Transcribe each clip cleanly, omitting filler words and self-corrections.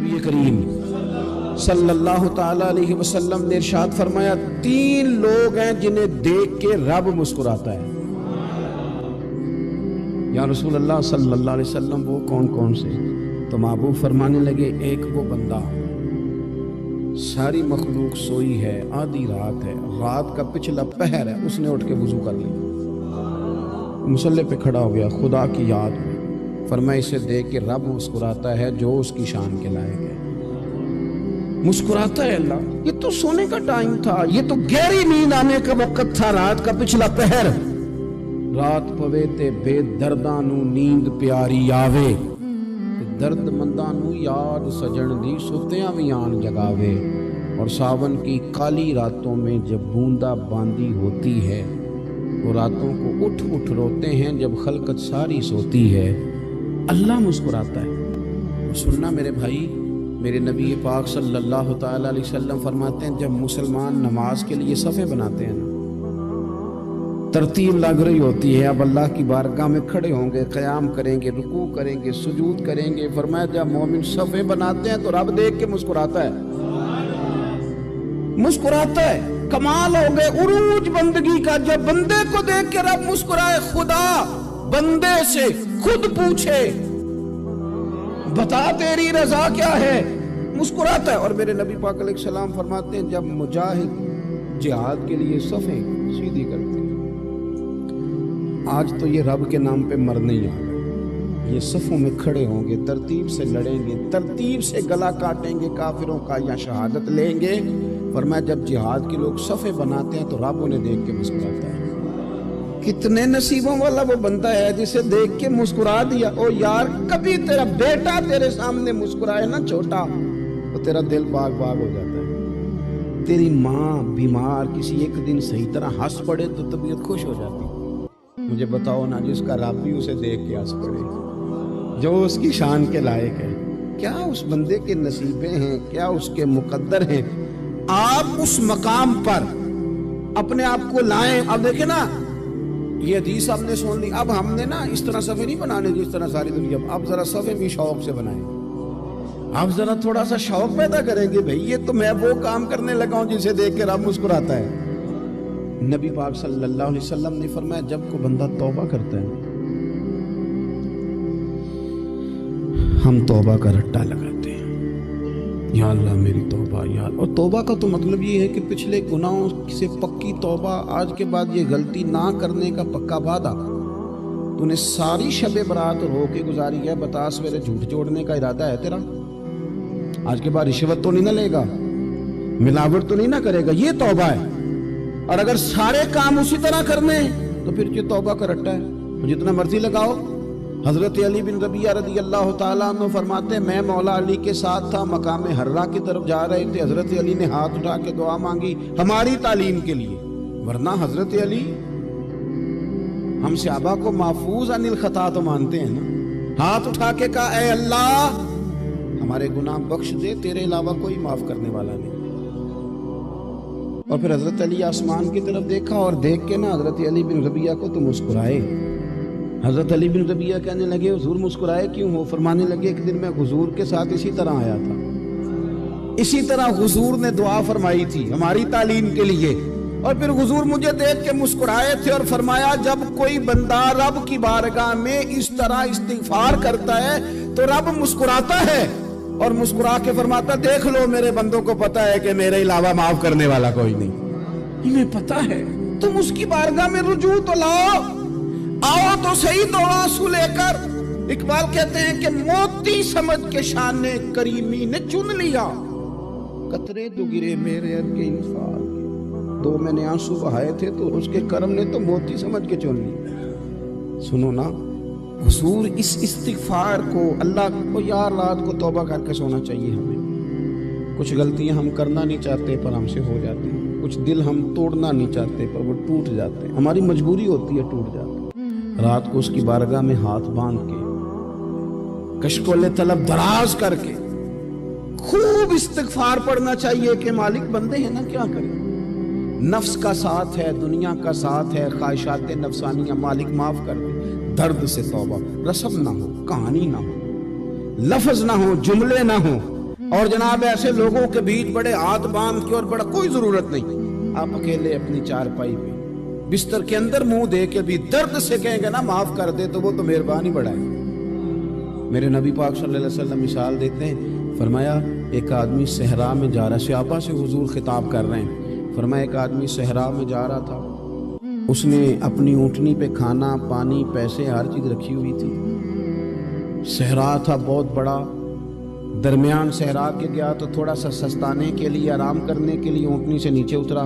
نبی کریم صلی اللہ تعالی علیہ وسلم نے ارشاد فرمایا 3 لوگ ہیں جنہیں دیکھ کے رب مسکراتا ہے۔ یا رسول اللہ صلی اللہ علیہ وسلم وہ کون کون سے؟ تو محبوب فرمانے لگے ایک وہ بندہ ساری مخلوق سوئی ہے، آدھی رات ہے، رات کا پچھلا پہر ہے، اس نے اٹھ کے وضو کر لیا، مصلی پہ کھڑا ہو گیا، خدا کی یاد میں، فرمایا اسے دیکھ کے رب مسکراتا ہے جو اس کی شان کے لائق ہے۔ مسکراتا ہے اللہ، یہ تو سونے کا ٹائم تھا، یہ تو گہری نیند آنے کا وقت تھا، رات کا پچھلا پہر، رات پوے تے بے درداں نو نیند پیاری آوے، درد منداں نو یاد سجن دی ستیاں وی آن جگاوے، اور ساون کی کالی راتوں میں جب بوندا باندی ہوتی ہے، وہ راتوں کو اٹھ اٹھ روتے ہیں جب خلقت ساری سوتی ہے، اللہ مسکراتا ہے۔ سننا میرے بھائی، میرے نبی پاک صلی اللہ تعالی علیہ وسلم فرماتے ہیں جب مسلمان نماز کے لیے صفیں بناتے ہیں نا، ترتیب لگ رہی ہوتی ہے، اب اللہ کی بارگاہ میں کھڑے ہوں گے، قیام کریں گے، رکوع کریں گے، سجود کریں گے، فرمایا جب مومن صفیں بناتے ہیں تو رب دیکھ کے مسکراتا ہے، مسکراتا ہے۔ کمال ہو گئے عروج بندگی کا، جب بندے کو دیکھ کے رب مسکرائے، خدا بندے سے خود پوچھے بتا تیری رضا کیا ہے، مسکراتا ہے۔ اور میرے نبی پاک علیہ السلام فرماتے ہیں جب مجاہد جہاد کے لیے صفیں سیدھی کرتے ہیں، آج تو یہ رب کے نام پہ مرنے ہی آ گئے، یہ صفوں میں کھڑے ہوں گے، ترتیب سے لڑیں گے، ترتیب سے گلا کاٹیں گے کافروں کا یا شہادت لیں گے۔ فرمایا جب جہاد کے لوگ صفیں بناتے ہیں تو رب انہیں دیکھ کے مسکراتا ہے۔ کتنے نصیبوں والا وہ بندہ ہے جسے دیکھ کے مسکرا دیا۔ او یار کبھی تیرا بیٹا تیرے سامنے مسکرائے نا چھوٹا تو تیرا دل باغ باغ ہو جاتا ہے۔ تیری ماں بیمار کسی ایک دن صحیح طرح ہنس پڑے تو طبیعت خوش ہو جاتی۔ مجھے بتاؤ نا جس کا رب بھی اسے دیکھ کے ہنس پڑے، جو اس کی شان کے لائق ہے، کیا اس بندے کے نصیبیں ہیں، کیا اس کے مقدر ہیں۔ آپ اس مقام پر اپنے آپ کو لائیں۔ اب دیکھیں نا یہ حدیث آپ نے سن لی، اب ہم نے نا اس طرح صفحے نہیں بنانے جس طرح ساری دنیا، اب ذرا صفحے بھی شوق سے بنائیں، اب ذرا تھوڑا سا شوق پیدا کریں گے۔ بھئی یہ تو میں وہ کام کرنے لگا ہوں جسے دیکھ کے رب مسکراتا ہے۔ نبی پاک صلی اللہ علیہ وسلم نے فرمایا جب کو بندہ توبہ کرتا ہے ہم توبہ کا رٹا لگاتے ہیں، یا اللہ میری توبہ یا اللہ۔ اور توبہ کا تو مطلب یہ ہے کہ پچھلے گناہوں سے پکی توبہ، آج کے بعد یہ غلطی نہ کرنے کا پکا وعدہ۔ تو نے ساری شب برات رو کے گزاری ہے، بتا سویرے جھوٹ جوڑنے کا ارادہ ہے تیرا؟ آج کے بعد رشوت تو نہیں نہ لے گا، ملاوٹ تو نہیں نہ کرے گا، یہ توبہ ہے۔ اور اگر سارے کام اسی طرح کرنے تو پھر یہ توبہ کا رٹا ہے، جتنا مرضی لگاؤ۔ حضرت علی بن ربیعہ رضی اللہ تعالیٰ عنہ فرماتے ہیں میں مولا علی کے ساتھ تھا، مقام حرہ کی طرف جا رہے تھے، حضرت علی نے ہاتھ اٹھا کے دعا مانگی ہماری تعلیم کے لیے، ورنہ حضرت علی ہم صحابہ کو محفوظ عن الخطا تو مانتے ہیں نا۔ ہاتھ اٹھا کے کہا اے اللہ ہمارے گناہ بخش دے، تیرے علاوہ کوئی معاف کرنے والا نہیں۔ اور پھر حضرت علی آسمان کی طرف دیکھا اور دیکھ کے نا حضرت علی بن ربیعہ کو تو مسکرائے۔ حضرت علی بن ربیعہ کہنے لگے حضور مسکرائے کیوں ہو؟ فرمانے لگے ایک دن میں حضور کے ساتھ اسی طرح آیا تھا، اسی طرح حضور نے دعا فرمائی تھی ہماری تعلیم کے لیے، اور پھر حضور مجھے دیکھ کے مسکرائے تھے اور فرمایا جب کوئی بندہ رب کی بارگاہ میں اس طرح استغفار کرتا ہے تو رب مسکراتا ہے، اور مسکرا کے فرماتا دیکھ لو میرے بندوں کو پتا ہے کہ میرے علاوہ معاف کرنے والا کوئی نہیں، انہیں پتا ہے، تم اس کی بارگاہ میں رجوع تو لاؤ، آؤ تو صحیح دو آنسو لے کر۔ اقبال کہتے ہیں کہ موتی سمجھ کے شان کریمی نے چن لیا، قطرے جو گرے میرے ار کے انفال کے، دو میں نے آنسو بہائے تھے تو اس کے کرم نے تو موتی سمجھ کے چن لی۔ سنو نا حضور اس استغفار کو اللہ کو یار رات کو توبہ کر کے سونا چاہیے ہمیں۔ کچھ غلطیاں ہم کرنا نہیں چاہتے پر ہم سے ہو جاتی ہیں، کچھ دل ہم توڑنا نہیں چاہتے پر وہ ٹوٹ جاتے ہیں، ہماری مجبوری ہوتی ہے ٹوٹ جاتے ہیں۔ رات کو اس کی بارگاہ میں ہاتھ باندھ کے کشکول طلب دراز کر کے خوب استغفار پڑھنا چاہیے کہ مالک بندے ہیں نا کیا کریں، نفس کا ساتھ ہے، دنیا کا ساتھ ہے، خواہشات نفسانیہ، مالک معاف کر دے۔ درد سے توبہ، رسم نہ ہو، کہانی نہ ہو، لفظ نہ ہو، جملے نہ ہو، اور جناب ایسے لوگوں کے بیچ بڑے ہاتھ باندھ کے اور بڑا کوئی ضرورت نہیں، آپ اکیلے اپنی چارپائی پہ بستر کے اندر منہ دے کے بھی درد سے کہیں گے نا معاف کر دے تو وہ تو مہربانی بڑھائے۔ میرے نبی پاک صلی اللہ علیہ وسلم مثال دیتے ہیں، فرمایا ایک آدمی صحرا میں جا رہا، صحابہ سے حضور خطاب کر رہے ہیں، فرمایا ایک آدمی صحرا میں جا رہا تھا، اس نے اپنی اونٹنی پہ کھانا پانی پیسے ہر چیز رکھی ہوئی تھی، صحرا تھا بہت بڑا، درمیان صحرا کے گیا تو تھوڑا سا سستانے کے لیے آرام کرنے کے لیے اونٹنی سے نیچے اترا،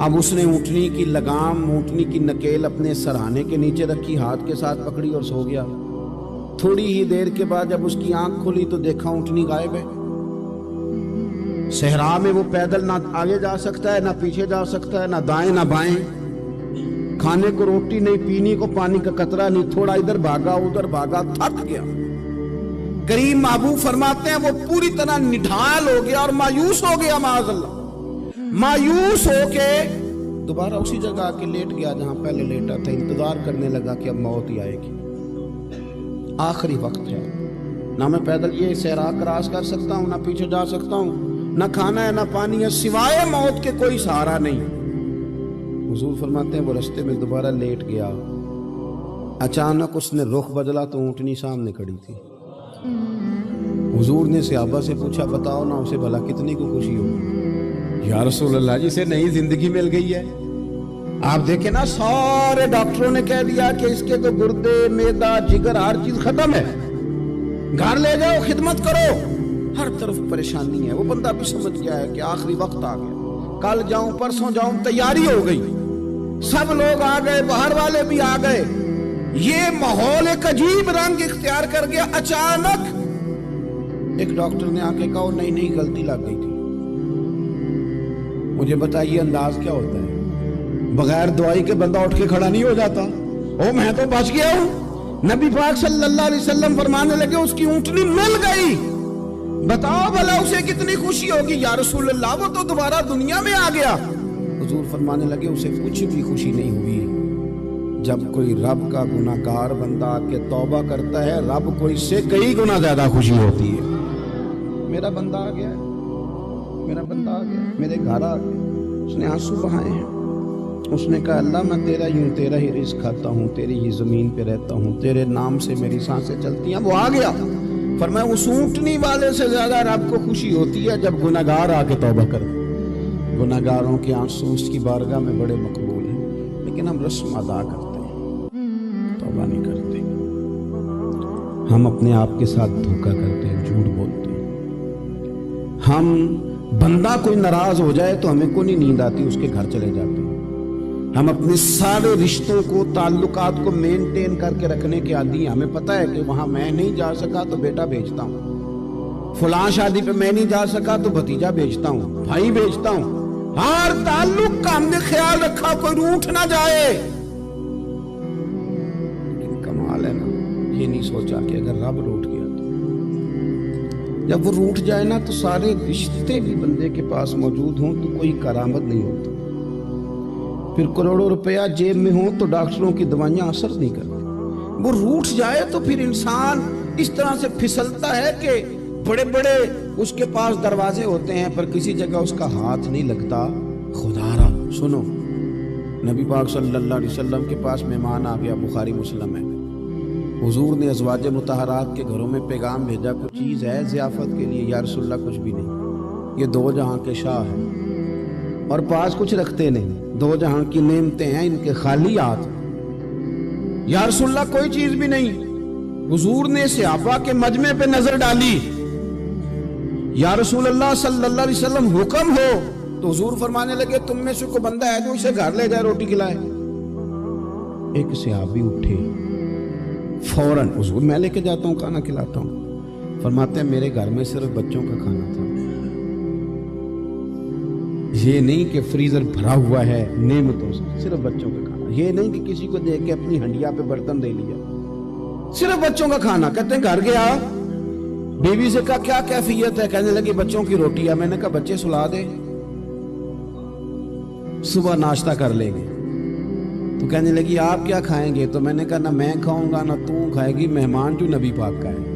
اب اس نے اونٹنی کی لگام اونٹنی کی نکیل اپنے سرہانے کے نیچے رکھی، ہاتھ کے ساتھ پکڑی اور سو گیا۔ تھوڑی ہی دیر کے بعد جب اس کی آنکھ کھلی تو دیکھا اونٹنی غائب ہے۔ صحرا میں وہ پیدل نہ آگے جا سکتا ہے نہ پیچھے جا سکتا ہے، نہ دائیں نہ بائیں، کھانے کو روٹی نہیں، پینے کو پانی کا قطرہ نہیں، تھوڑا ادھر بھاگا ادھر بھاگا، تھک گیا۔ کریم محبوب فرماتے ہیں وہ پوری طرح نڈھال ہو گیا اور مایوس ہو گیا، معاذ اللہ، مایوس ہو کے دوبارہ اسی جگہ آ کے لیٹ گیا جہاں پہلے لیٹا تھا، انتظار کرنے لگا کہ اب موت ہی آئے گی، آخری وقت ہے، نہ میں پیدل یہ صحرا کراس کر سکتا ہوں، نہ پیچھے جا سکتا ہوں، نہ کھانا ہے نہ پانی ہے، سوائے موت کے کوئی سہارا نہیں۔ حضور فرماتے ہیں وہ رستے میں دوبارہ لیٹ گیا، اچانک اس نے رخ بدلا تو اونٹنی سامنے کھڑی تھی۔ حضور نے صحابہ سے پوچھا بتاؤ نا اسے بھلا کتنی کو خوشی ہوگی؟ یا رسول اللہ جسے نئی زندگی مل گئی ہے۔ آپ دیکھیں نا سارے ڈاکٹروں نے کہہ دیا کہ اس کے تو گردے معدہ جگر ہر چیز ختم ہے، گھر لے جاؤ خدمت کرو، ہر طرف پریشانی ہے، وہ بندہ بھی سمجھ گیا ہے کہ آخری وقت آ گیا، کل جاؤں پرسوں جاؤں، تیاری ہو گئی، سب لوگ آ گئے، باہر والے بھی آ گئے، یہ ماحول ایک عجیب رنگ اختیار کر گیا۔ اچانک ایک ڈاکٹر نے آ کے کہا نہیں نہیں غلطی لگ گئی تھی، مجھے بتائیے انداز کیا ہوتا ہے؟ بغیر دوائی کے بندہ اٹھ کے کھڑا نہیں ہو جاتا، او میں تو بچ گیا ہوں۔ نبی پاک صلی اللہ علیہ وسلم فرمانے لگے اس کی اونٹنی مل گئی، بتاؤ بھلا اسے کتنی خوشی ہوگی؟ یا رسول اللہ وہ تو دوبارہ دنیا میں آ گیا۔ حضور فرمانے لگے اسے کچھ بھی خوشی نہیں ہوئی۔ جب کوئی رب کا گناہگار بندہ آ کے توبہ کرتا ہے، رب کو اس سے کئی گنا زیادہ خوشی ہوتی ہے۔ میرا بندہ آ گیا، میرا بندہ آ گیا، میرے گھر آ گیا، اس نے آنسو بہائے ہیں، اس نے کہا اللہ میں تیرا ہی ہوں، تیرا ہی رزق کھاتا ہوں، تیری ہی زمین پہ رہتا ہوں، تیرے نام سے میری سانسیں چلتی ہیں۔ وہ آ گیا، فرمایا اس اونٹنی والے سے زیادہ رب کو خوشی ہوتی ہے جب گناہگار آ کے توبہ کرے۔ گناہگاروں کے آنسو اس کی بارگاہ میں بڑے مقبول ہیں، لیکن ہم رسم ادا کرتے ہیں، توبہ نہیں کرتے، ہم اپنے آپ کے ساتھ دھوکہ کرتے ہیں، جھوٹ بولتے ہیں۔ ہم بندہ کوئی ناراض ہو جائے تو ہمیں کو نہیں نیند آتی، اس کے گھر چلے جاتے ہیں۔ ہم اپنے سارے رشتوں کو تعلقات کو مینٹین کر کے رکھنے کے عادی ہیں، ہمیں پتہ ہے کہ وہاں میں نہیں جا سکا تو بیٹا بھیجتا ہوں، فلاں شادی پہ میں نہیں جا سکا تو بھتیجا بھیجتا ہوں، بھائی بھیجتا ہوں، ہر تعلق کا ہم نے خیال رکھا کوئی روٹھ نہ جائے۔ لیکن کمال ہے نا، یہ نہیں سوچا کہ اگر رب روٹھ گیا تو جب وہ روٹھ جائے نا تو سارے رشتے بھی بندے کے پاس موجود ہوں تو کوئی کرامت نہیں ہوتی، پھر کروڑوں روپیہ جیب میں ہوں تو ڈاکٹروں کی دوائیاں اثر نہیں کرتی۔ وہ روٹھ جائے تو پھر انسان اس طرح سے پھسلتا ہے کہ بڑے بڑے اس کے پاس دروازے ہوتے ہیں پر کسی جگہ اس کا ہاتھ نہیں لگتا۔ خدا را سنو، نبی پاک صلی اللہ علیہ وسلم کے پاس مہمان آ گیا، بخاری مسلم ہے، حضور نے ازواج مطہرات کے گھروں میں پیغام بھیجا کچھ چیز ہے ضیافت کے لیے؟ یا رسول اللہ کچھ بھی نہیں، یہ دو جہاں کے شاہ ہیں اور پاس کچھ رکھتے نہیں، دو جہاں کی نعمتیں ہیں ان کے خالی ہاتھ۔ یا رسول اللہ کوئی چیز بھی نہیں۔ حضور نے صحابہ کے مجمع پہ نظر ڈالی، یا رسول اللہ صلی اللہ علیہ وسلم حکم ہو، تو حضور فرمانے لگے تم میں سے کوئی بندہ ہے جو اسے گھر لے جائے روٹی کھلائے؟ ایک صحابی اٹھے فوراً، حضور میں لے کے جاتا ہوں کھانا کھلاتا ہوں۔ فرماتے ہیں میرے گھر میں صرف بچوں کا کھانا تھا، یہ نہیں کہ فریزر بھرا ہوا ہے نعمتوں سے، صرف بچوں کا کھانا، یہ نہیں کہ کسی کو دے کے اپنی ہنڈیا پہ برتن دے لیا، صرف بچوں کا کھانا۔ کہتے ہیں گھر گیا، بیوی سے کہا کیا کیفیت ہے؟ کہنے لگی بچوں کی روٹی ہے۔ میں نے کہا بچے سلا دے، صبح ناشتہ کر لیں گے۔ تو کہنے لگی آپ کیا کھائیں گے؟ تو میں نے کہا نہ میں کھاؤں گا نہ تو کھائے گی، مہمان جو نبی پاک کا ہے،